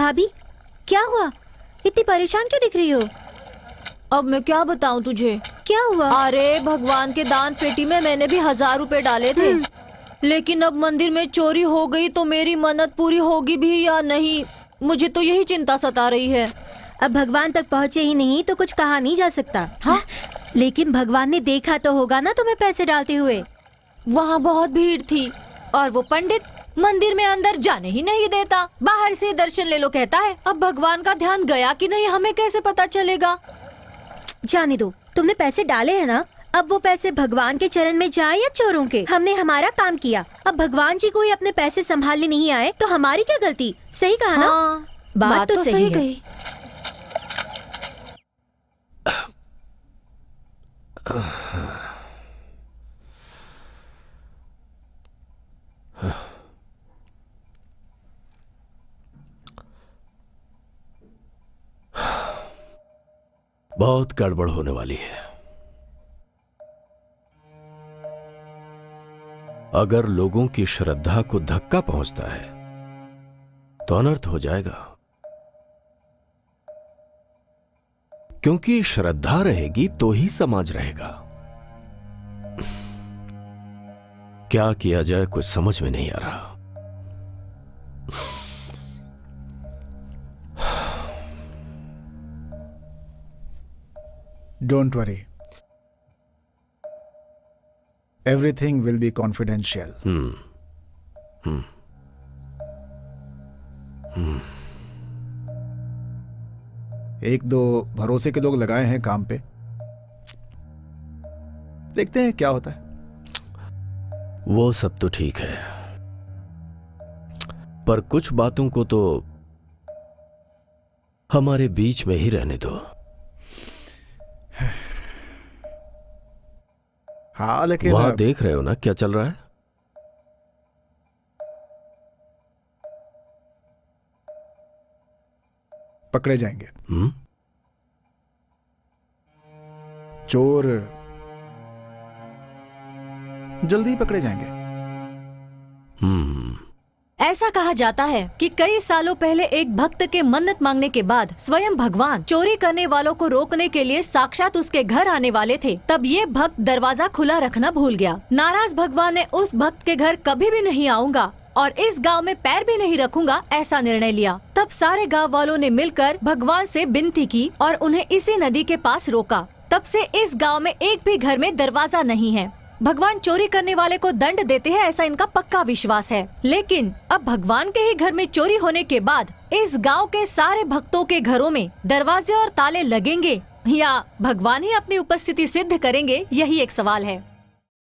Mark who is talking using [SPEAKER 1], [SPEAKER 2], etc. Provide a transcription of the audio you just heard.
[SPEAKER 1] भाभी, क्या हुआ? इतनी परेशान क्यों दिख रही हो?
[SPEAKER 2] अब मैं क्या बताऊं तुझे?
[SPEAKER 1] क्या हुआ?
[SPEAKER 2] अरे भगवान के दान पेटी में मैंने भी 1000 रुपए डाले थे, लेकिन अब मंदिर में चोरी हो गई तो मेरी मन्नत पूरी होगी भी या नहीं, मुझे तो यही चिंता सता रही है।
[SPEAKER 1] अब भगवान तक पहुँचे ही नहीं तो कुछ कहा नहीं जा सकता।
[SPEAKER 2] हाँ?
[SPEAKER 1] लेकिन भगवान ने देखा तो होगा ना तुम्हें पैसे डालते हुए।
[SPEAKER 2] वहाँ बहुत भीड़ थी और वो पंडित मंदिर में अंदर जाने ही नहीं देता, बाहर से दर्शन ले लो कहता है। अब भगवान का ध्यान गया कि नहीं हमें कैसे पता चलेगा?
[SPEAKER 1] जाने दो, तुमने पैसे डाले हैं ना, अब वो पैसे भगवान के चरण में जाए या चोरों के, हमने हमारा काम किया। अब भगवान जी को ही अपने पैसे संभालने नहीं आए तो हमारी क्या गलती? सही कहा ना?
[SPEAKER 2] हाँ,
[SPEAKER 1] बात तो सही है।
[SPEAKER 2] कही।
[SPEAKER 3] बहुत गड़बड़ होने वाली है। अगर लोगों की श्रद्धा को धक्का पहुंचता है तो अनर्थ हो जाएगा, क्योंकि श्रद्धा रहेगी तो ही समाज रहेगा। क्या किया जाए कुछ समझ में नहीं आ रहा।
[SPEAKER 4] Don't worry. Everything will be confidential. एक दो भरोसे के लोग लगाए हैं काम पे, देखते हैं क्या होता है।
[SPEAKER 3] वो सब तो ठीक है, पर कुछ बातों को तो हमारे बीच में ही रहने दो।
[SPEAKER 4] हाँ, लेकिन
[SPEAKER 3] वहां देख रहे हो ना क्या चल रहा है?
[SPEAKER 4] पकड़े जाएंगे। चोर जल्दी ही पकड़े जाएंगे।
[SPEAKER 2] ऐसा कहा जाता है कि कई सालों पहले एक भक्त के मन्नत मांगने के बाद स्वयं भगवान चोरी करने वालों को रोकने के लिए साक्षात उसके घर आने वाले थे। तब ये भक्त दरवाजा खुला रखना भूल गया। नाराज भगवान ने उस भक्त के घर कभी भी नहीं आऊंगा और इस गांव में पैर भी नहीं रखूंगा ऐसा निर्णय लिया। तब सारे गांव वालों ने मिलकर भगवान से विनती की और उन्हें इसी नदी के पास रोका। तब से इस गांव में एक भी घर में दरवाजा नहीं है। भगवान चोरी करने वाले को दंड देते हैं ऐसा इनका पक्का विश्वास है। लेकिन अब भगवान के ही घर में चोरी होने के बाद इस गांव के सारे भक्तों के घरों में दरवाजे और ताले लगेंगे या भगवान ही अपनी उपस्थिति सिद्ध करेंगे, यही एक सवाल है।